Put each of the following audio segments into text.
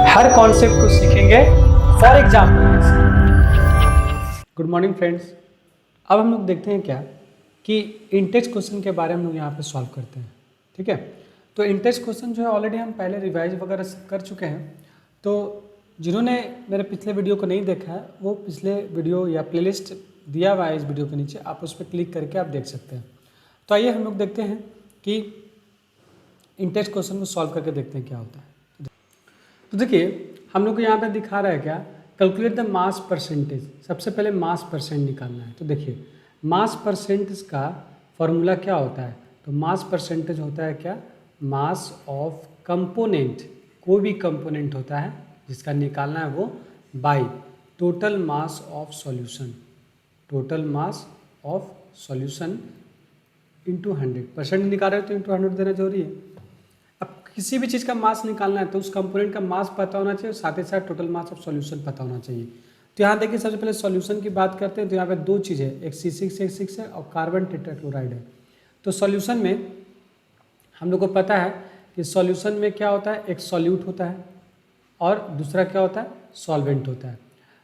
हर concept को सीखेंगे for example. Good morning friends. अब हम लोग देखते हैं क्या कि इंटेक्स क्वेश्चन के बारे में हम लोग यहाँ पे सॉल्व करते हैं। ठीक है, तो इंटेक्स क्वेश्चन जो है ऑलरेडी हम पहले रिवाइज वगैरह कर चुके हैं। तो जिन्होंने मेरे पिछले वीडियो को नहीं देखा है वो पिछले वीडियो या प्लेलिस्ट दिया हुआ है इस वीडियो के नीचे, आप उस पर क्लिक करके आप देख सकते हैं। तो आइए हम लोग देखते हैं कि इंटेक्स क्वेश्चन को सॉल्व करके देखते हैं क्या होता है। तो देखिए हम लोग को यहाँ पे दिखा रहा है क्या, कैलकुलेट द मास परसेंटेज। सबसे पहले मास परसेंट निकालना है। तो देखिए मास परसेंटेज का फॉर्मूला क्या होता है, तो मास परसेंटेज होता है क्या, मास ऑफ कंपोनेंट। कोई भी कंपोनेंट होता है जिसका निकालना है वो by total mass of solution. Total mass of solution into 100%। निकाल रहे हो तो इंटू 100 देना जरूरी है। अब किसी भी चीज़ का मास निकालना है तो उस कंपोनेंट का मास पता होना चाहिए और साथ ही साथ टोटल मास ऑफ सॉल्यूशन पता होना चाहिए। तो यहाँ देखिए सबसे पहले सॉल्यूशन की बात करते हैं। तो यहाँ पे दो चीज़ है, एक C6H6 है और कार्बन टेट्राक्लोराइड है। तो सॉल्यूशन में हम लोग को पता है कि सॉल्यूशन में क्या होता है, एक सॉल्यूट होता है और दूसरा क्या होता है, सॉल्वेंट होता है।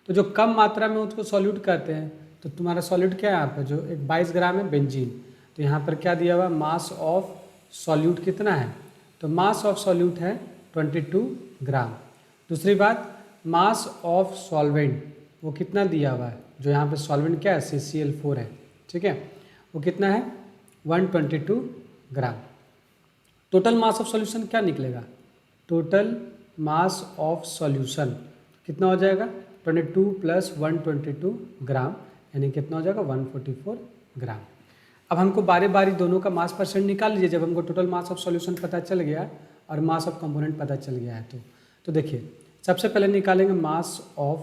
तो जो कम मात्रा में उसको सॉल्यूट करते हैं, तो तुम्हारा सॉल्यूट क्या है यहाँ पर, जो एक 22 ग्राम है बेंजीन। तो यहाँ पर क्या दिया हुआ, मास ऑफ सॉल्यूट कितना है, तो मास ऑफ सॉल्यूट है 22 ग्राम। दूसरी बात मास ऑफ सॉल्वेंट वो कितना दिया हुआ है, जो यहाँ पे सॉल्वेंट क्या है CCl4 है। ठीक है, वो कितना है 122 ग्राम। टोटल मास ऑफ सॉल्यूशन क्या निकलेगा, टोटल मास ऑफ सॉल्यूशन कितना हो जाएगा 22 + 122 ग्राम, यानी कितना हो जाएगा 144 ग्राम। अब हमको बारी बारी दोनों का मास परसेंट निकाल लीजिए। जब हमको टोटल मास ऑफ सॉल्यूशन पता चल गया और मास ऑफ कंपोनेंट पता चल गया है तो देखिए सबसे पहले निकालेंगे mass of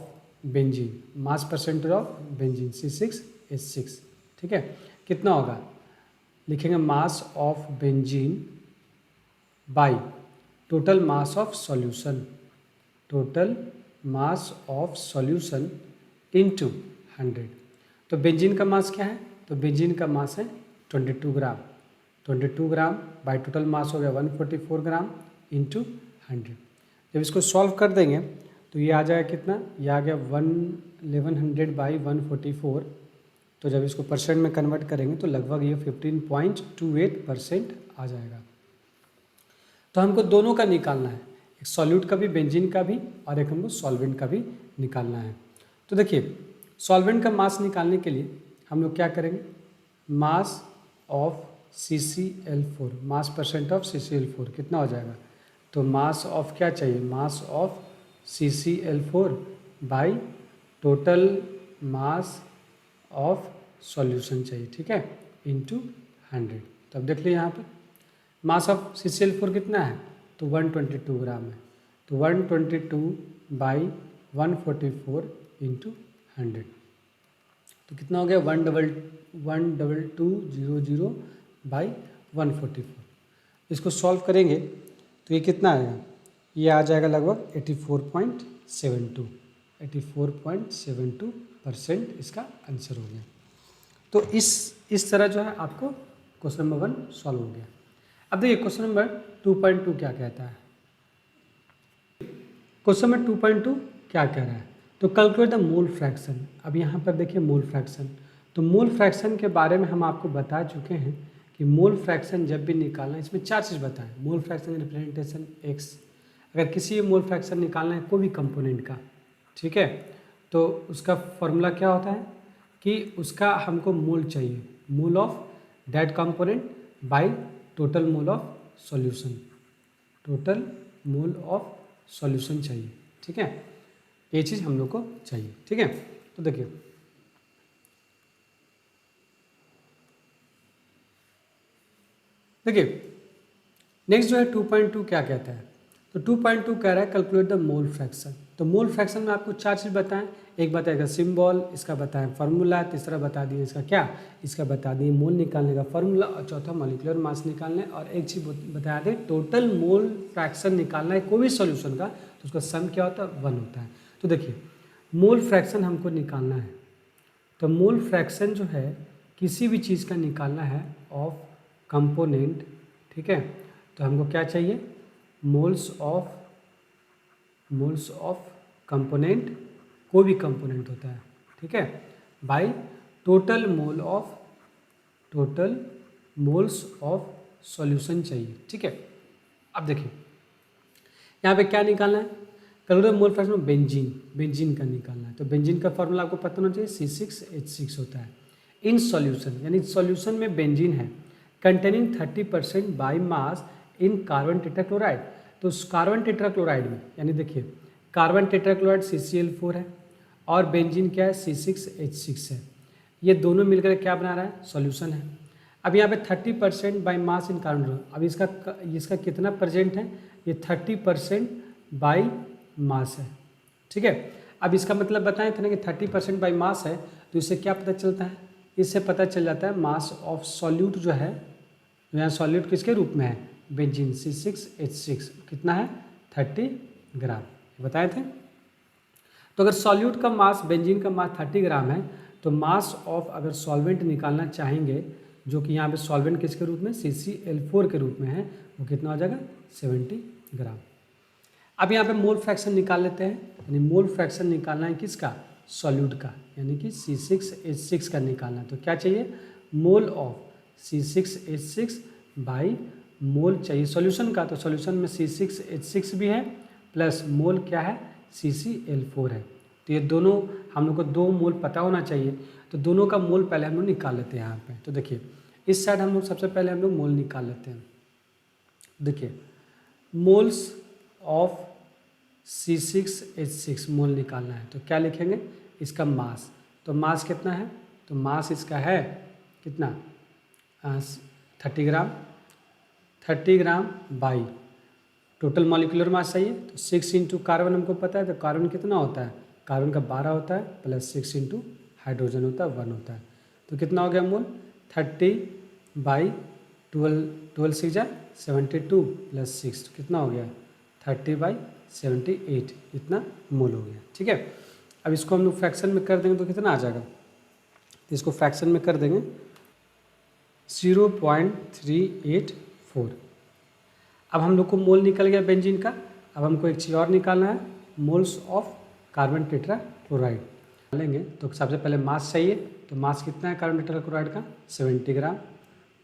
benzene, mass percentage of benzene C6H6। ठीक है, कितना होगा, लिखेंगे mass of benzene by total mass of solution. Total mass of solution into 100। तो बेंजीन का मास क्या है, तो बेंजीन का मास है 22 ग्राम। 22 ग्राम बाय टोटल मास हो गया 144 ग्राम इंटू 100। जब इसको सॉल्व कर देंगे तो ये आ जाएगा कितना, ये आ गया 1100 बाई 144। तो जब इसको परसेंट में कन्वर्ट करेंगे तो लगभग ये 15.28% आ जाएगा। तो हमको दोनों का निकालना है, एक सॉल्यूट का भी, बेंजीन का भी, और एक हमको सॉल्वेंट का भी निकालना है। तो देखिए सॉल्वेंट का मास निकालने के लिए हम लोग क्या करेंगे, mass of CCl4, mass percent of CCl4 कितना हो जाएगा, तो मास ऑफ क्या चाहिए, mass of CCl4 by total mass of solution चाहिए। ठीक है, इंटू 100। तो अब देख लीजिए यहाँ पर मास ऑफ CCl4 कितना है, तो 122 ग्राम है। तो 122 बाई 144 इंटू 100, तो कितना हो गया 12200 बाई 144। इसको सॉल्व करेंगे तो ये कितना आएगा, ये आ जाएगा लगभग 84.72% इसका आंसर हो गया। तो इस तरह जो है आपको क्वेश्चन नंबर 1 सॉल्व हो गया। अब देखिए क्वेश्चन नंबर 2.2 क्या कहता है। क्वेश्चन नंबर 2.2 क्या कह रहा है, तो कैलकुलेट द मोल फ्रैक्शन। अब यहाँ पर देखिए मोल फ्रैक्शन, तो मोल फ्रैक्शन के बारे में हम आपको बता चुके हैं कि मोल फ्रैक्शन जब भी निकालना है, इसमें 4 चीज़ बताएं, मोल फ्रैक्शन रिप्रेजेंटेशन x। अगर किसी भी मोल फ्रैक्शन निकालना है कोई भी कंपोनेंट का, ठीक है, तो उसका फॉर्मूला क्या होता है कि उसका हमको मोल चाहिए, mole of that component by total mole of solution. Total mole of solution चाहिए। ठीक है, ये चीज़ हम लोग को चाहिए। ठीक है, तो देखिए नेक्स्ट जो है 2.2 क्या कहता है, तो 2.2 कह रहा है कैलकुलेट द मोल फ्रैक्शन। तो मोल फ्रैक्शन में आपको 4 चीज़ बताएं, एक बताएगा सिंबल, इसका बताएं फार्मूला, तीसरा बता दिए इसका क्या, इसका बता दिए मोल निकालने का फार्मूला, और चौथा मॉलिक्यूलर मास निकालना है, और एक चीज़ बता दें टोटल मोल फ्रैक्शन निकालना है कोई भी सॉल्यूशन का, तो उसका सम क्या होता है 1 होता है। तो देखिए मोल फ्रैक्शन हमको निकालना है, तो मोल फ्रैक्शन जो है किसी भी चीज़ का निकालना है ऑफ कंपोनेंट। ठीक है, तो हमको क्या चाहिए, मोल्स ऑफ कंपोनेंट, कोई भी कंपोनेंट होता है, ठीक है, by total moles of solution चाहिए, ठीक है। अब देखिए यहाँ पे क्या निकालना है, calculate mole fraction of benzene का निकालना है। तो बेंजीन का फॉर्मूला आपको पता होना चाहिए, C6H6 होता है। इन सॉल्यूशन यानी सॉल्यूशन में बेंजीन है containing 30% by mass in carbon tetrachloride. तो कार्बन टेट्राक्लोराइड में यानी देखिए कार्बन टेट्राक्लोराइड CCl4 है और बेंजीन क्या है, C6H6 है। ये दोनों मिलकर क्या बना रहा है, सॉल्यूशन है। अब यहाँ पे 30% बाई मास इन कार्बन, अब इसका कितना प्रेजेंट है, ये 30% बाई मास है, ठीक है। अब इसका मतलब बताएं थे ना कि 30% बाई मास है, तो इससे क्या पता चलता है, इससे पता चल जाता है मास ऑफ सॉल्यूट जो है, यहाँ सॉल्यूट किसके रूप में है, बेंजीन C6H6 कितना है, 30 ग्राम बताए थे। तो अगर सॉल्यूट का मास, बेंजीन का मास 30 ग्राम है, तो मास ऑफ अगर सॉल्वेंट निकालना चाहेंगे जो कि यहाँ पे सॉल्वेंट किसके रूप में, CCl4 के रूप में है, वो कितना हो जाएगा, 70 ग्राम। अब यहाँ पे मोल फ्रैक्शन निकाल लेते हैं, यानी मोल फ्रैक्शन निकालना है किसका, सॉल्यूट का, यानी कि C6H6 का निकालना है। तो क्या चाहिए, मोल ऑफ C6H6 बाई मोल चाहिए सॉल्यूशन का। तो सॉल्यूशन में C6H6 भी है प्लस मोल क्या है, CCl4 है। तो ये दोनों हम लोग को 2 मोल पता होना चाहिए। तो दोनों का मोल पहले हम लोग निकाल लेते हैं यहाँ पे। तो देखिए इस साइड हम लोग सबसे पहले हम लोग मोल निकाल लेते हैं। देखिए मोल्स ऑफ C6H6 मोल निकालना है, तो क्या लिखेंगे, इसका मास। तो मास कितना है, तो मास इसका है कितना, 30 ग्राम। 30 gram by total molecular mass चाहिए, तो 6 इंटू कार्बन हमको पता है, तो कार्बन कितना होता है, कार्बन का 12 होता है, प्लस 6 इंटू हाइड्रोजन होता है 1 होता है। तो कितना हो गया मोल, 30 बाई 12 6 जा 72 प्लस 6 कितना हो गया, 30 बाई 78 इतना मोल हो गया, ठीक है। अब इसको हम लोग फ्रैक्शन में कर देंगे तो कितना आ जाएगा, तो इसको फ्रैक्शन में कर देंगे 0.384। अब हम लोग को मोल निकल गया बेंजीन का। अब हमको एक चीज़ और निकालना है, मोल्स ऑफ कार्बन टेट्राक्लोराइड लेंगे। तो सबसे पहले मास चाहिए, तो मास कितना है कार्बन टेट्राक्लोराइड का, 70 ग्राम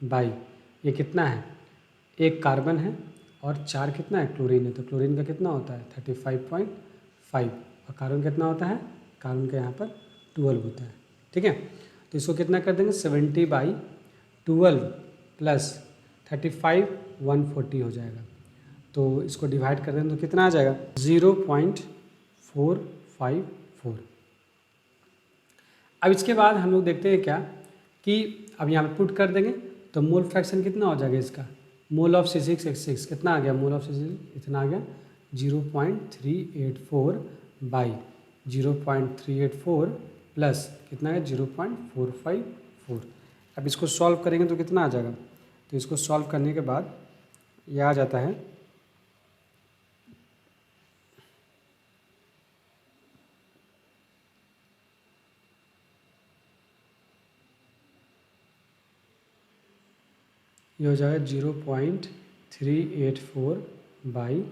बाई ये कितना है, 1 कार्बन है और 4 कितना है, क्लोरीन है। तो क्लोरीन का कितना होता है 35.5 और कार्बन कितना होता है, कार्बन का यहाँ पर 12 होता है, ठीक है। तो इसको कितना कर देंगे, 70 बाई 12 प्लस 35 140 हो जाएगा। तो इसको डिवाइड कर देंगे तो कितना आ जाएगा, 0.454। अब इसके बाद हम लोग देखते हैं क्या कि अब यहाँ पे पुट कर देंगे तो मोल फ्रैक्शन कितना हो जाएगा इसका, मोल ऑफ C6H6 कितना आ गया, मोल ऑफ C6 इतना आ गया 0.384 बाई 0.384 प्लस कितना है 0.454। अब इसको सॉल्व करेंगे तो कितना आ जाएगा, तो इसको सॉल्व करने के बाद ये आ जाता है ये हो जाएगा 0.384 बाई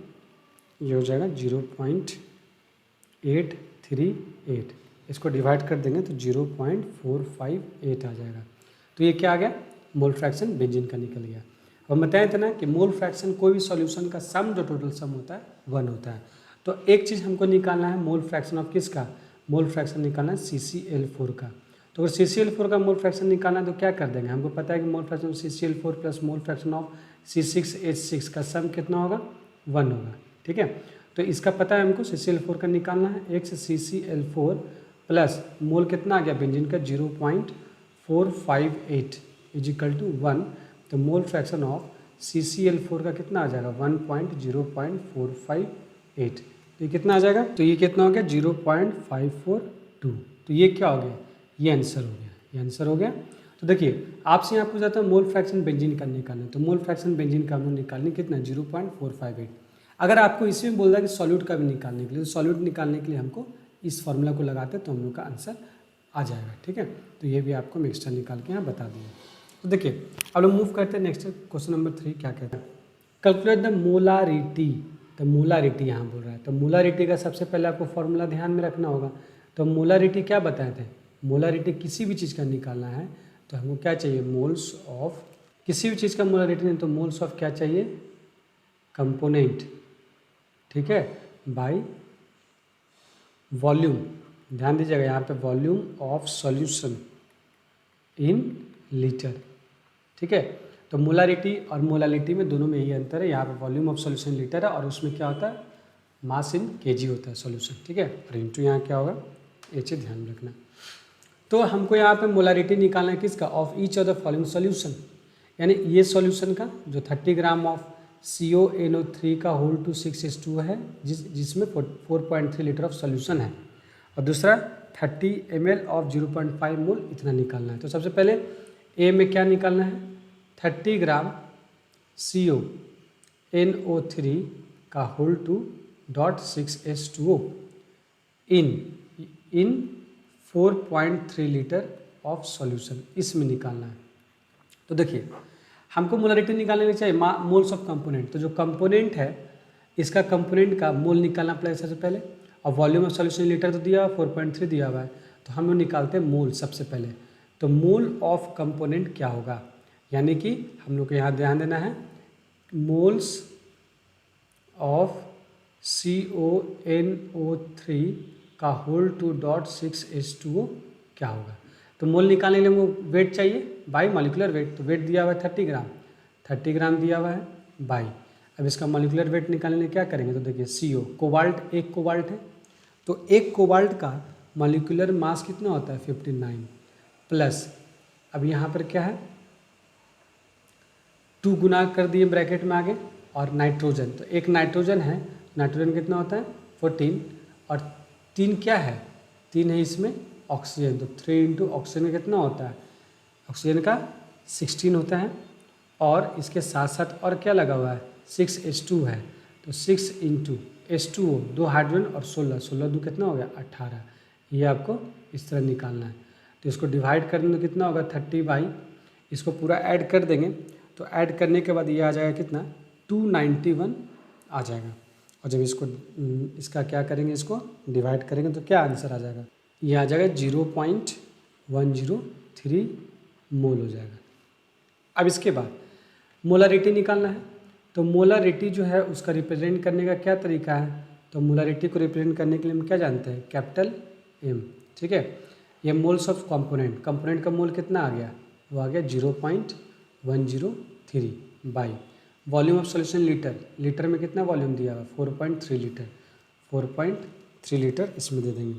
ये हो जाएगा 0.838। इसको डिवाइड कर देंगे तो 0.458 आ जाएगा। तो ये क्या आ गया, मोल फ्रैक्शन बेंजीन का निकल गया। अब बताए थे ना कि मोल फ्रैक्शन कोई भी सॉल्यूशन का सम जो टोटल सम होता है 1 होता है। तो एक चीज़ हमको निकालना है मोल फ्रैक्शन ऑफ किसका, मोल फ्रैक्शन निकालना है CCl4 का। तो अगर CCl4 का मोल फ्रैक्शन निकालना है तो क्या कर देंगे, हमको पता है कि mole fraction of CCl4 plus mole fraction of C6H6 का सम कितना होगा, 1 होगा, ठीक है। तो इसका पता है हमको CCl4 का निकालना है, एक से CCl4 प्लस मोल कितना आ गया बेंजीन का 0.458 इजिकल टू 1। तो मोल फ्रैक्शन ऑफ CCl4 का कितना आ जाएगा 1.0.458। तो ये कितना आ जाएगा, तो ये कितना हो गया 0.542। तो ये क्या हो गया, ये आंसर हो गया, ये आंसर हो गया। तो देखिए आपसे यहाँ पूछा था मोल फ्रैक्शन बेंजीन का निकालना, तो मोल फ्रैक्शन बेंजीन का हम लोग निकालने कितना 0.458। अगर आपको इसी में बोल रहा है कि सॉल्यूट का भी निकालने के लिए, तो सॉल्यूट निकालने के लिए हमको इस फॉर्मूला को लगाते तो हम लोग का आंसर आ जाएगा, ठीक है। तो ये भी आपको मैं एक्स्ट्रा निकाल के यहाँ बता दूँगा। तो देखिए अब लोग मूव करते हैं नेक्स्ट क्वेश्चन नंबर 3 क्या कहता है, कैलकुलेट द मोलारिटी, तो मोलारिटी यहाँ बोल रहा है, तो मोलारिटी का सबसे पहले आपको फॉर्मूला ध्यान में रखना होगा। तो मोलारिटी क्या बताए थे, मोलारिटी किसी भी चीज़ का निकालना है तो हमको क्या चाहिए, मोल्स ऑफ, किसी भी चीज़ का मोलारिटी नहीं तो मोल्स ऑफ क्या चाहिए, कंपोनेंट, ठीक है, बाय वॉल्यूम। ध्यान दीजिएगा यहाँ पे volume of solution in litre, ठीक है। तो मोलारिटी और मोलालिटी में दोनों में यही अंतर है, यहाँ पे वॉल्यूम ऑफ सॉल्यूशन लीटर है और उसमें क्या होता है, मास इन केजी होता है सॉल्यूशन, ठीक है। और इनटू यहाँ क्या होगा, ये चीज़ ध्यान में रखना। तो हमको यहाँ पे मोलारिटी निकालना है किसका, of each of the following solution, यानी ये सॉल्यूशन का जो 30 ग्राम ऑफ CONO3 का होल टू 6H2 है, जिसमें 4.3 लीटर ऑफ सॉल्यूशन है, और दूसरा 30 ml ऑफ 0.5 मोल इतना निकालना है। तो सबसे पहले ए में क्या निकालना है, 30 ग्राम CONO3 का whole two dot 6H2O in 4.3 litre of solution, इसमें निकालना है। तो देखिए हमको मोलारिटी निकालने के लिए चाहिए मोल्स ऑफ कंपोनेंट, तो जो कंपोनेंट है इसका कंपोनेंट का मोल निकालना पड़ेगा सबसे पहले, और वॉल्यूम ऑफ सॉल्यूशन लीटर तो दिया हुआ 4.3 दिया हुआ है, तो हम लोग निकालते हैं मोल सबसे पहले। तो मोल ऑफ कंपोनेंट क्या होगा, यानी कि हम लोग को यहाँ ध्यान देना है, मोल्स ऑफ CONO3 का होल टू डॉट 6H2O क्या होगा। तो मोल निकालने के लिए वो वेट चाहिए बाई मॉलिक्यूलर वेट, तो वेट दिया हुआ है 30 ग्राम, 30 ग्राम दिया हुआ है बाई, अब इसका मॉलिक्यूलर वेट निकालने के लिए क्या करेंगे, तो देखिए CO कोबाल्ट, एक कोबाल्ट है, तो एक कोबाल्ट का मॉलिक्यूलर मास कितना होता है 59 प्लस, अब यहाँ पर क्या है 2 गुना कर दिए ब्रैकेट में आगे, और नाइट्रोजन, तो एक नाइट्रोजन है, नाइट्रोजन कितना होता है 14, और 3 क्या है, 3 है इसमें ऑक्सीजन, तो 3 इंटू ऑक्सीजन कितना होता है, ऑक्सीजन का 16 होता है, और इसके साथ साथ और क्या लगा हुआ है 6H2 है, तो 6 इंटू H2O, 2 हाइड्रोजन और 16 2 कितना हो गया 18, ये आपको इस तरह निकालना है। तो इसको डिवाइड करने में कितना होगा 30 बाई, इसको पूरा ऐड कर देंगे, तो ऐड करने के बाद ये आ जाएगा कितना 291 आ जाएगा, और जब इसको इसका क्या करेंगे, इसको डिवाइड करेंगे तो क्या आंसर आ जाएगा, ये आ जाएगा 0.103 मोल हो जाएगा। अब इसके बाद मोलारिटी निकालना है, तो मोलारिटी जो है उसका रिप्रेजेंट करने का क्या तरीका है, तो मोलारिटी को रिप्रेजेंट करने के लिए हम क्या जानते हैं, कैपिटल M, ठीक है। ये मोल्स ऑफ कंपोनेंट, कंपोनेंट का मोल कितना आ गया, वो आ गया 0.103 by volume of solution litre, litre में कितना वॉल्यूम दिया हुआ 4.3 लीटर, 4.3 लीटर इसमें दे देंगे,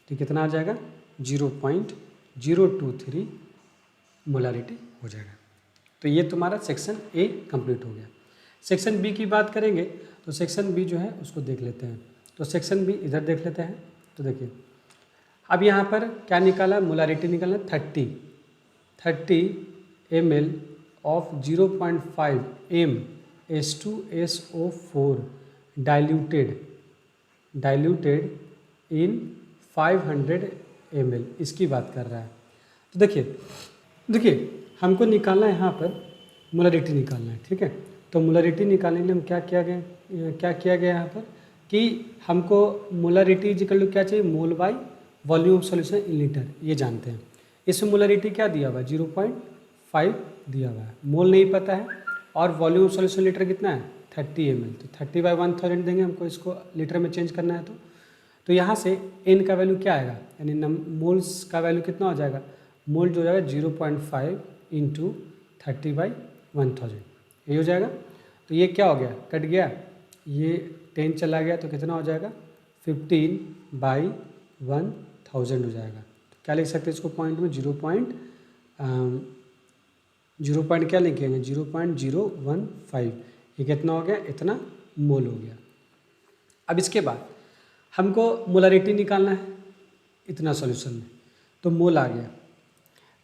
तो कितना आ जाएगा 0.023 मोलारिटी हो जाएगा। तो ये तुम्हारा सेक्शन A कंप्लीट हो गया। सेक्शन B की बात करेंगे, तो सेक्शन B जो है उसको देख लेते हैं। तो सेक्शन B इधर देख लेते हैं, तो देखिए अब यहाँ पर क्या निकाला, मोलारिटी निकालना 30 ml of 0.5 m H2SO4 diluted in 500 ml, इसकी बात कर रहा है। तो देखिए हमको निकालना है यहाँ पर मोलारिटी निकालना है, ठीक है। तो मोलारिटी निकालने के लिए हम क्या किया गया यहाँ पर कि हमको मोलारिटी इक्वल टू क्या चाहिए, mole by volume of solution in litre, ये जानते हैं। इसमें मोलारिटी क्या दिया हुआ है 0.5 दिया हुआ है, मोल नहीं पता है, और वॉल्यूम ऑफ सॉल्यूशन लीटर कितना है 30 ml, तो 30/1000 देंगे हमको, इसको लीटर में चेंज करना है। तो यहाँ से n का वैल्यू क्या आएगा, यानी मोल्स का वैल्यू कितना हो जाएगा, मोल जो हो जाएगा 0.5 इंटू 30/1000, ये हो जाएगा। तो ये क्या हो गया, कट गया, ये 10 चला गया, तो कितना हो जाएगा 15/1000 हो जाएगा। तो क्या लिख सकते हैं इसको पॉइंट में, 0 पॉइंट क्या लिखेंगे 0.015, ये कितना हो गया, इतना मोल हो गया। अब इसके बाद हमको मोलारिटी निकालना है इतना सॉल्यूशन में, तो मोल आ गया।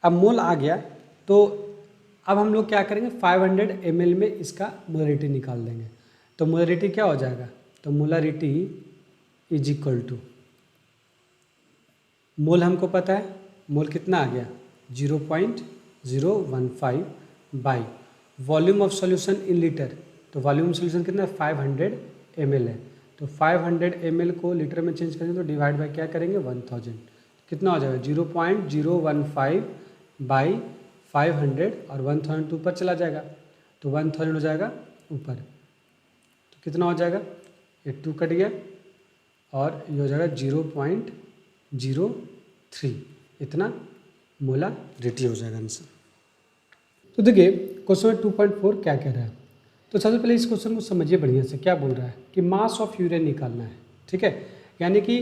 अब मोल आ गया तो अब हम लोग क्या करेंगे 500 ml में इसका मोलारिटी निकाल देंगे। तो मोलारिटी क्या हो जाएगा, तो मोलारिटी इज इक्वल टू, मोल हमको पता है, मोल कितना आ गया 0.015 by volume of solution in litre, तो वॉल्यूम सोल्यूशन कितना है 500 ml है, तो 500 ml को लीटर में चेंज करेंगे तो डिवाइड बाय क्या करेंगे 1000, कितना हो जाएगा 0.015 बाई 500 और 1000 तो ऊपर चला जाएगा तो 1000 हो जाएगा ऊपर, तो कितना हो जाएगा ये 2 कट गया और ये हो जाएगा 0.03, इतना मोलारिटी हो जाएगा आंसर। तो देखिए क्वेश्चन में 2.4 क्या कह रहा है, तो सबसे पहले इस क्वेश्चन को समझिए बढ़िया से। क्या बोल रहा है कि मास ऑफ यूरिया निकालना है, ठीक है, यानी कि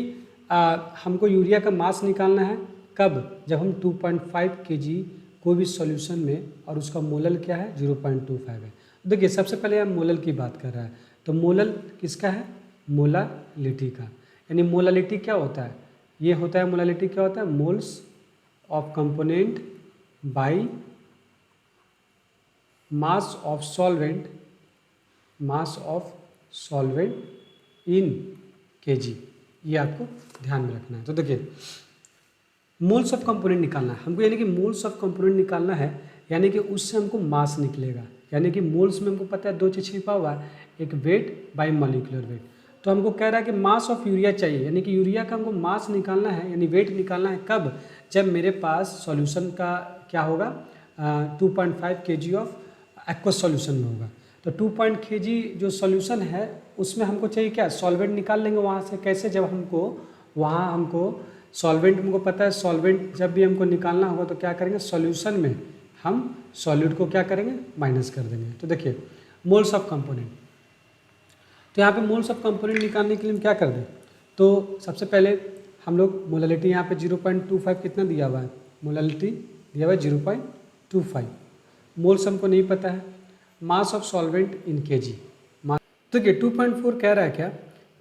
हमको यूरिया का मास निकालना है कब, जब हम 2.5 kg कोई भी सॉल्यूशन में और उसका मोलल क्या है 0.25 है। देखिए सबसे पहले हम मोलल की बात कर रहा है, तो मोलल किसका है, मोलालिटी का, यानी मोलालिटी क्या होता है, ये होता है मोलालिटी क्या होता है, moles of component by mass of solvent, mass of solvent in kg, ये आपको ध्यान में रखना है। तो देखिए मोल्स ऑफ कंपोनेंट निकालना है हमको, यानी कि मोल्स ऑफ कंपोनेंट निकालना है, यानी कि उससे हमको मास निकलेगा, यानी कि मोल्स में हमको पता है 2 चीज़ छिपा हुआ है, एक वेट बाई मॉलिक्यूलर वेट। तो हमको कह रहा है कि मास ऑफ यूरिया चाहिए, यानी कि यूरिया का हमको मास निकालना है, यानी वेट निकालना है कब, जब मेरे पास सॉल्यूशन का क्या होगा 2.5 kg ऑफ एक्वस सॉल्यूशन में होगा। तो 2 kg जो सॉल्यूशन है उसमें हमको चाहिए क्या, सॉल्वेंट निकाल लेंगे वहाँ से। कैसे, जब हमको सॉल्वेंट हमको पता है, सॉल्वेंट जब भी हमको निकालना होगा तो क्या करेंगे, सॉल्यूशन में हम सॉल्यूट को क्या करेंगे, माइनस कर देंगे। तो देखिए मोल्स ऑफ कंपोनेंट, तो यहाँ पे मोल्स ऑफ कंपोनेंट निकालने के लिए हम क्या कर दें, तो सबसे पहले हम लोग मोलालिटी यहाँ पे 0.25 कितना दिया हुआ है, मोलालिटी दिया हुआ है 0.25, मोल्स हमको नहीं पता है, mass of solvent in kg। तो देखिए 2.4 कह रहा है क्या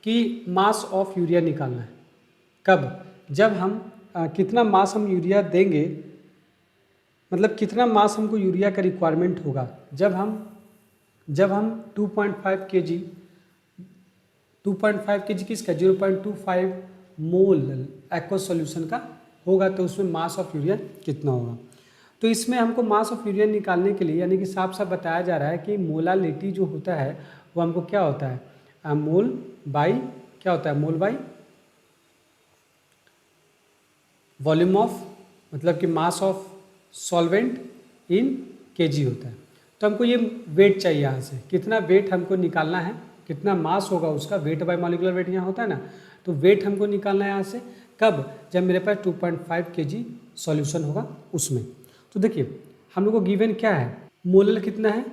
कि मास ऑफ यूरिया निकालना है कब, जब हम कितना मास हम यूरिया देंगे, मतलब कितना मास हमको यूरिया का रिक्वायरमेंट होगा जब हम 2.5 kg किसका 0.25 मोल एक्वस सॉल्यूशन का होगा, तो उसमें मास ऑफ यूरिया कितना होगा। तो इसमें हमको मास ऑफ यूरिया निकालने के लिए यानी कि साफ साफ बताया जा रहा है कि मोलालिटी जो होता है वो हमको क्या होता है, मोल बाई क्या होता है, मोल बाई वॉल्यूम ऑफ, मतलब कि mass of solvent in kg होता है। तो हमको ये वेट चाहिए, यहाँ से कितना वेट हमको निकालना है, कितना मास होगा उसका, वेट बाय मॉलिक्यूलर वेट यहाँ होता है ना, तो वेट हमको निकालना है यहाँ से कब, जब मेरे पास 2.5 kg सॉल्यूशन होगा उसमें। तो देखिए हम लोग को गिवन क्या है, मोलल कितना है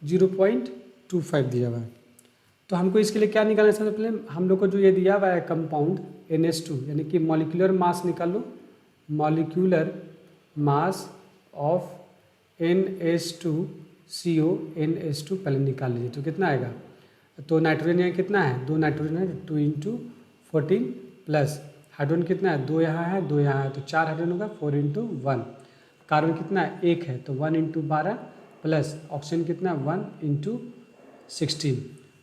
0.25 दिया हुआ है, तो हमको इसके लिए क्या निकालना है, सबसे पहले हम लोग को जो ये दिया हुआ है कंपाउंड NH2, यानी कि मॉलिक्यूलर मास निकाल लो, molecular mass of NH2CO NH2 पहले निकाल लीजिए, तो कितना आएगा, तो नाइट्रोजन यहाँ कितना है, 2 नाइट्रोजन है, 2 × 14 प्लस हाइड्रोजन कितना है, 2 यहाँ है 2 यहाँ है, तो 4 हाइड्रोजन होगा, 4 × 1, कार्बन कितना है 1 है, तो 1 × 12 प्लस ऑक्सीजन कितना है 1 × 16,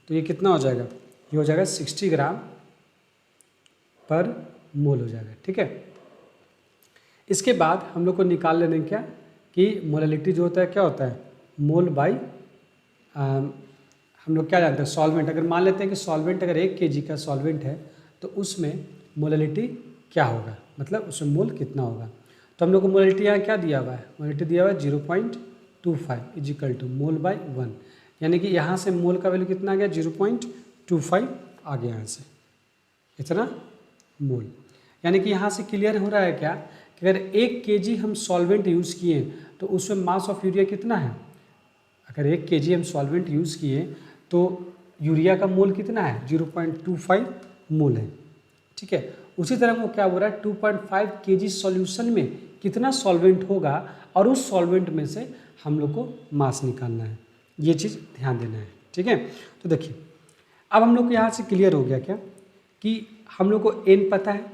तो ये कितना हो जाएगा, ये हो जाएगा 60 ग्राम पर मोल हो जाएगा, ठीक है। इसके बाद हम लोग को निकाल लेने क्या कि मोलालिटी जो होता है क्या होता है, मोल बाई हम लोग क्या जानते हैं सॉल्वेंट, अगर मान लेते हैं कि सॉल्वेंट अगर 1 kg का सॉल्वेंट है तो उसमें मोलालिटी क्या होगा, मतलब उसमें मोल कितना होगा। तो हम लोग को मोलालिटी यहाँ क्या दिया हुआ है, मोलालिटी दिया हुआ है 0.25 इजिकल टू मोल बाई 1, यानी कि यहाँ से मोल का वैल्यू कितना आ गया 0.25 आ गया यहाँ से इतना मोल, यानी कि यहाँ से क्लियर हो रहा है क्या कि अगर 1 kg हम सॉल्वेंट यूज़ किए तो उसमें मास ऑफ यूरिया कितना है, अगर 1 kg हम सॉल्वेंट यूज़ किए तो यूरिया का मोल कितना है 0.25 मोल है, ठीक है। उसी तरह वो क्या हो रहा है 2.5 kg सॉल्यूशन में कितना सॉल्वेंट होगा और उस सॉल्वेंट में से हम लोग को मास निकालना है, ये चीज़ ध्यान देना है, ठीक है। तो देखिए अब हम लोग को यहाँ से क्लियर हो गया क्या कि हम लोग को n पता है,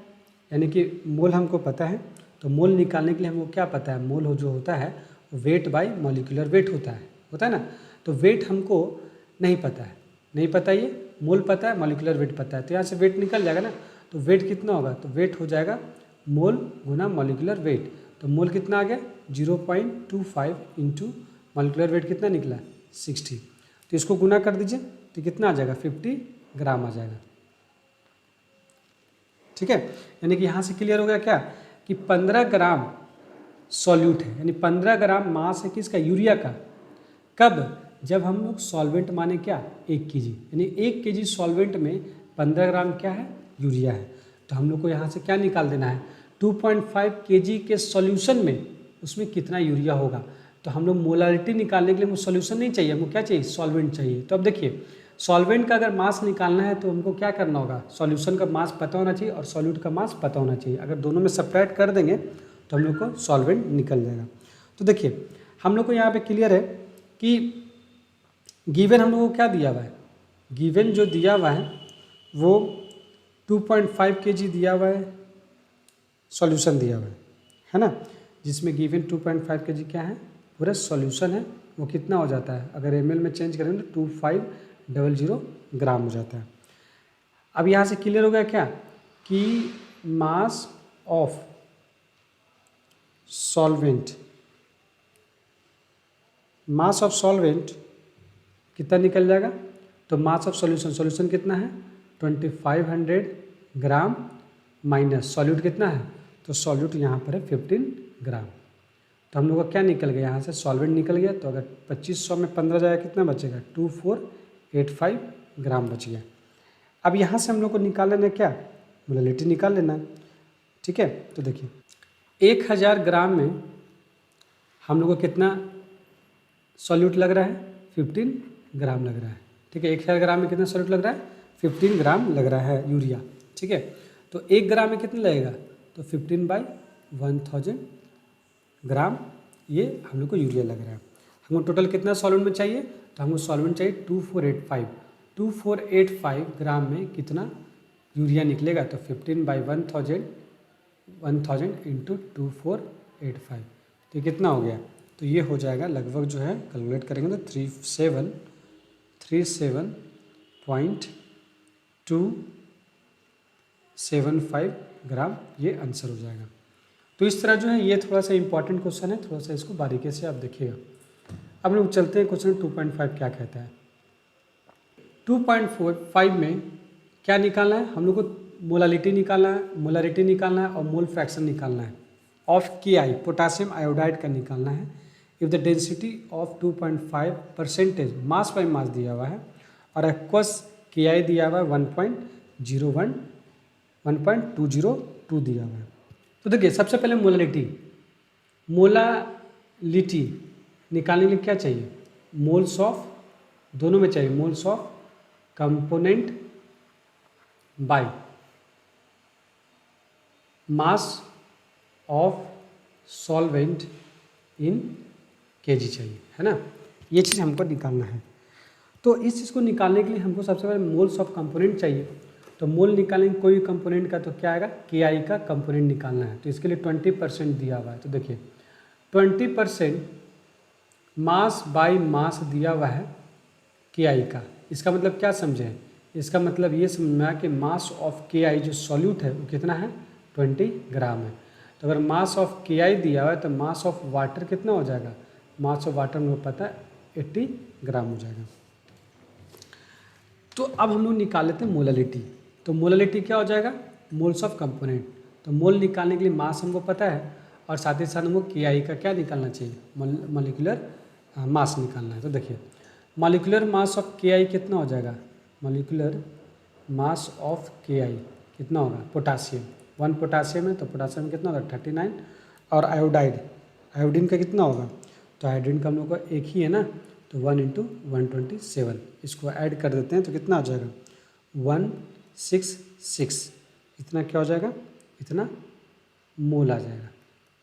यानी कि मोल हमको पता है, तो मोल निकालने के लिए हमको क्या पता है, मोल जो होता है वेट बाय मॉलिक्यूलर वेट होता है ना। तो वेट हमको नहीं पता है, नहीं पता, ये मोल पता है, मॉलिक्यूलर वेट पता है, तो यहाँ से वेट निकल जाएगा ना। तो वेट कितना होगा, तो वेट हो जाएगा मोल गुना मॉलिक्यूलर वेट, तो मोल कितना आ गया 0.25 इंटू मॉलिक्यूलर वेट कितना निकला 60, तो तो इसको गुना कर दीजिए तो कितना आ जाएगा 50 ग्राम आ जाएगा। ठीक है, यानी कि यहाँ से क्लियर हो गया क्या कि 15 ग्राम सॉल्यूट है, यानी 15 ग्राम मास है किसका, यूरिया का। कब, जब हम लोग सॉल्वेंट माने क्या 1 kg, यानी 1 kg सॉल्वेंट में 15 ग्राम क्या है, यूरिया है। तो हम लोग को यहाँ से क्या निकाल देना है, 2.5 kg के सॉल्यूशन में उसमें कितना यूरिया होगा। तो हम लोग मोलारिटी निकालने के लिए हमको सॉल्यूशन नहीं चाहिए, हमको क्या चाहिए, सॉल्वेंट चाहिए। तो अब देखिए सॉल्वेंट का अगर मास निकालना है तो हमको क्या करना होगा, सॉल्यूशन का मास पता होना चाहिए और सॉल्यूट का मास पता होना चाहिए। अगर दोनों में सब्ट्रैक्ट कर देंगे तो हम लोग को सॉल्वेंट निकल जाएगा। तो देखिए हम लोग को यहाँ पे क्लियर है कि गिवन हम लोग को क्या दिया हुआ है, गिवन जो दिया हुआ है वो 2.5 kg दिया हुआ है, सॉल्यूशन दिया हुआ है ना, जिसमें गिवन 2.5 kg क्या है, पूरा सॉल्यूशन है। वो कितना हो जाता है, अगर ml में चेंज करें तो 2500 ग्राम हो जाता है। अब यहाँ से क्लियर हो गया क्या कि mass of solvent, mass of solvent कितना निकल जाएगा, तो मास ऑफ सॉल्यूशन, सॉल्यूशन कितना है 2500 ग्राम माइनस सॉल्यूट कितना है, तो सॉल्यूट यहाँ पर है 15 ग्राम। तो हम लोग का क्या निकल गया, यहाँ से सॉल्वेंट निकल गया। तो अगर 2500 में 15 जाएगा कितना बचेगा, 2485 ग्राम बच गया। अब यहाँ से हम लोग को निकाल लेना क्या, मोलालिटी निकाल लेना है। ठीक है, तो देखिए 1000 ग्राम में हम लोग को कितना सॉल्यूट लग रहा है, 15 ग्राम लग रहा है। ठीक है, 1000 ग्राम में कितना सॉल्यूट लग रहा है, 15 ग्राम लग रहा है यूरिया। ठीक है, तो 1 ग्राम में कितना लगेगा, तो 15/1000 ग्राम ये हम लोग को यूरिया लग रहा है। हमको टोटल कितना सॉल्वेंट में चाहिए, तो हमको सॉल्वेंट चाहिए 2485 ग्राम में कितना यूरिया निकलेगा, तो 15/1000 इंटू 2485, तो कितना हो गया, तो ये हो जाएगा लगभग जो है, कैलकुलेट करेंगे तो 37.275 ग्राम ये आंसर हो जाएगा। तो इस तरह जो है ये थोड़ा सा इंपॉर्टेंट क्वेश्चन है, थोड़ा सा इसको बारीकी से आप देखिएगा। अब लोग चलते हैं क्वेश्चन 2.5 क्या कहता है। 2.45 में क्या निकालना है, हम लोग को मोलालिटी निकालना है, मोलारिटी निकालना है और मोल फ्रैक्शन निकालना है ऑफ KI, पोटासियम आयोडाइड का निकालना है। If the density of 2.5% mass by mass दिया हुआ है और एक्वस KI दिया हुआ है 1.202 दिया हुआ है। तो देखिए सबसे पहले मोलालिटी निकालने के लिए क्या चाहिए, मोल्स ऑफ, दोनों में चाहिए moles of component by mass of solvent in kg चाहिए, है ना। ये चीज़ हमको निकालना है। तो इस चीज़ को निकालने के लिए हमको सबसे पहले मोल्स ऑफ कंपोनेंट चाहिए। तो मोल निकालेंगे कोई कंपोनेंट का तो क्या आएगा, KI का कंपोनेंट निकालना है। तो इसके लिए 20% दिया हुआ है। तो देखिए 20% मास बाय मास दिया हुआ है KI का। इसका मतलब क्या समझें, इसका मतलब ये समझना कि मास ऑफ KI जो सॉल्यूट है वो कितना है, 20 ग्राम है। तो अगर मास ऑफ KI दिया हुआ है तो मास ऑफ वाटर कितना हो जाएगा, मास ऑफ वाटर में पता है 80 ग्राम हो जाएगा। तो अब हम लोग निकाल लेते हैं मोलालिटी। तो मोलालिटी क्या हो जाएगा, मोल्स ऑफ कंपोनेंट। तो मोल निकालने के लिए मास हमको पता है और साथ ही साथ हमको KI का क्या निकालना चाहिए, मॉलिक्यूलर मास निकालना है। तो देखिए मॉलिक्यूलर मास ऑफ KI कितना हो जाएगा, मॉलिक्यूलर मास ऑफ KI कितना होगा, पोटासियम 1 पोटासियम है तो पोटासियम कितना होगा 39 और आयोडीन का कितना होगा, तो आयोडीन का हम लोग का एक ही है ना, तो 1 × 127 इसको ऐड कर देते हैं तो कितना आ जाएगा 166, इतना क्या हो जाएगा, इतना मोल आ जाएगा।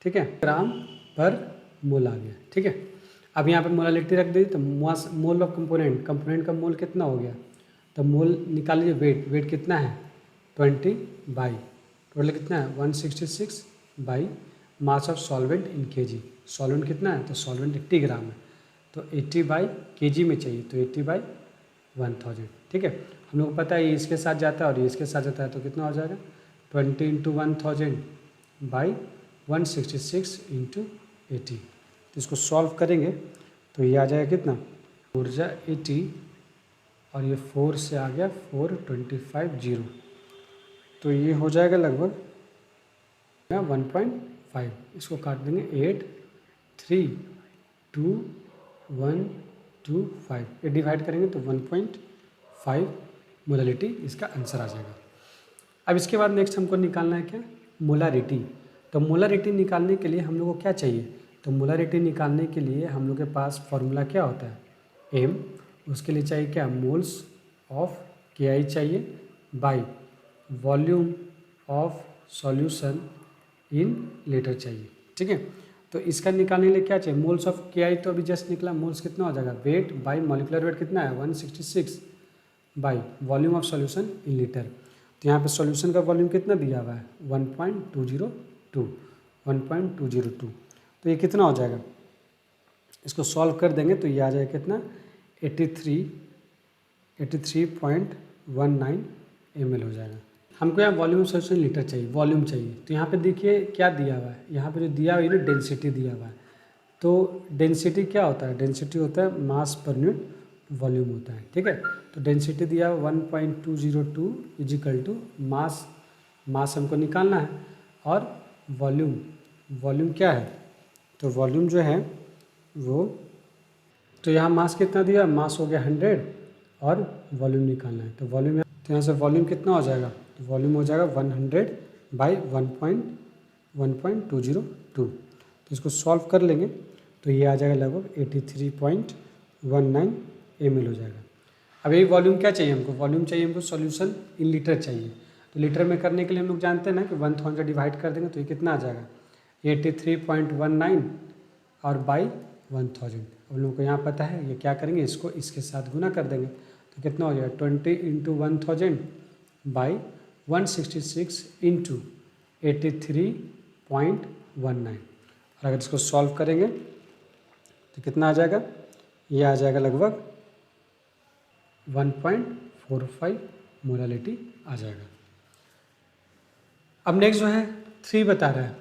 ठीक है, ग्राम पर मोल आ गया। ठीक है, अब यहाँ पे मोलालिटी रख दी तो मोल ऑफ कंपोनेंट का मोल कितना हो गया, तो मोल निकाल लीजिए। वेट कितना है 20 बाई टोटल कितना है 166 by mass of solvent in kg। Solvent कितना है, तो सॉल्वेंट 80 ग्राम है तो 80/kg में चाहिए, तो 80/1000। ठीक है, हम लोग को पता है ये इसके साथ जाता है और ये इसके साथ जाता है तो कितना हो जाएगा 20 × 1000 बाई 166 × 80। तो इसको सॉल्व करेंगे तो ये आ जाएगा कितना ऊर्जा 80 और ये 4 से आ गया 425 जीरो, तो ये हो जाएगा लगभग 1.5। इसको काट देंगे 8 3 2 1 2 5, ये डिवाइड करेंगे तो 1.5 मोलालिटी इसका आंसर आ जाएगा। अब इसके बाद नेक्स्ट हमको निकालना है क्या, मोलारिटी। तो मोलारिटी निकालने के लिए हम लोग को क्या चाहिए, तो मोलारिटी निकालने के लिए हम लोग के पास फॉर्मूला क्या होता है, एम, उसके लिए चाहिए क्या, मोल्स ऑफ KI चाहिए by volume of solution in litre चाहिए। ठीक है, तो इसका निकालने के लिए क्या चाहिए, मोल्स ऑफ KI तो अभी जस्ट निकला, मोल्स कितना हो जाएगा, वेट बाई मॉलिक्यूलर वेट कितना है 166 by volume of solution in litre. तो यहाँ पे सॉल्यूशन का वॉल्यूम कितना दिया हुआ है 1.202, तो ये कितना हो जाएगा, इसको सॉल्व कर देंगे तो ये आ जाएगा कितना 83.19 ml हो जाएगा। हमको यहाँ वॉल्यूम सॉल्यूशन लीटर चाहिए, वॉल्यूम चाहिए, तो यहाँ पे देखिए क्या दिया हुआ है, यहाँ पे जो दिया हुआ है ना डेंसिटी दिया हुआ है। तो डेंसिटी क्या होता है, डेंसिटी होता है मास पर यूनिट वॉल्यूम होता है। ठीक है, तो डेंसिटी दिया हुआ 1.202 इजिकल टू मास, मास हमको निकालना है, और वॉल्यूम, वॉल्यूम क्या है, तो वॉल्यूम जो है वो, तो यहाँ मास कितना दिया, मास हो गया 100 और वॉल्यूम निकालना है, तो वॉल्यूम, तो यहाँ से वॉल्यूम कितना हो जाएगा, तो वॉल्यूम हो जाएगा 100 बाई 1.202। तो इसको सॉल्व कर लेंगे तो ये आ जाएगा लगभग 83.19 ml हो जाएगा। अब यही वॉल्यूम क्या चाहिए हमको, वॉल्यूम चाहिए हमको सॉल्यूशन इन लीटर चाहिए। तो लीटर में करने के लिए हम लोग जानते हैं ना कि 1000 डिवाइड कर देंगे तो ये कितना आ जाएगा 83.19 और बाई 1000। हम लोग को यहाँ पता है, ये क्या करेंगे, इसको इसके साथ गुना कर देंगे तो कितना हो जाएगा 20 इंटू 1000 बाई 166 इंटू 83.19। और अगर इसको सॉल्व करेंगे तो कितना आ जाएगा, ये आ जाएगा लगभग 1.45 मोलालिटी आ जाएगा। अब नेक्स्ट जो है 3 बता रहा है,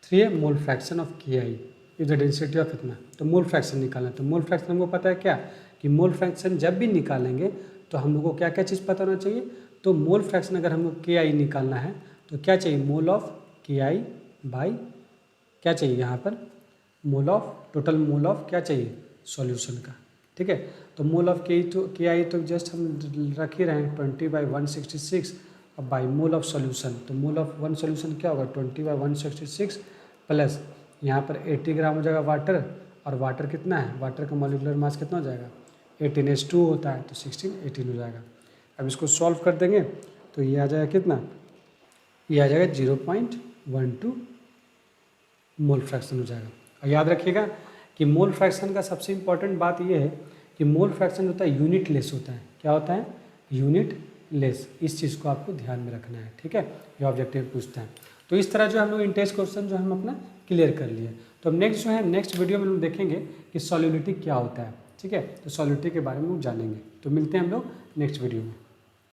3 है mole fraction of KI is the density of इतना। तो मोल फ्रैक्शन निकालना है, तो मोल फ्रैक्शन हमको पता है क्या, कि मोल फ्रैक्शन जब भी निकालेंगे तो हम लोग को क्या क्या चीज़ पता होना चाहिए, तो मोल फ्रैक्शन अगर हमको KI निकालना है तो क्या चाहिए, मोल ऑफ KI बाई क्या चाहिए यहाँ पर, mole of, total mole of क्या चाहिए, सॉल्यूशन का। ठीक है, तो मोल ऑफ KI तो जस्ट हम रख ही रहे हैं 20/166 अब बाई मोल ऑफ सॉल्यूशन, तो मोल ऑफ वन सॉल्यूशन क्या होगा 20/166 प्लस यहाँ पर 80 ग्राम हो जाएगा वाटर, और वाटर कितना है, वाटर का मॉलिक्यूलर मास कितना हो जाएगा 18H2 होता है, तो 16 18 हो जाएगा। अब इसको सॉल्व कर देंगे तो ये आ जाएगा कितना, ये आ जाएगा 0.12 मोल फ्रैक्शन हो जाएगा। और याद रखिएगा कि मोल फ्रैक्शन का सबसे इम्पॉर्टेंट बात ये है कि मोल फ्रैक्शन होता है यूनिट लेस होता है। क्या होता है, यूनिट लेस, इस चीज़ को आपको ध्यान में रखना है। ठीक है, ये ऑब्जेक्टिव पूछता है। तो इस तरह जो हम लोग इंटेंस क्वेश्चन जो हम अपना क्लियर कर लिए। तो अब नेक्स्ट जो है, नेक्स्ट वीडियो में हम देखेंगे कि सॉल्युबिलिटी क्या होता है। ठीक है, तो सॉल्युबिलिटी के बारे में हम जानेंगे। तो मिलते हैं हम लोग नेक्स्ट वीडियो में।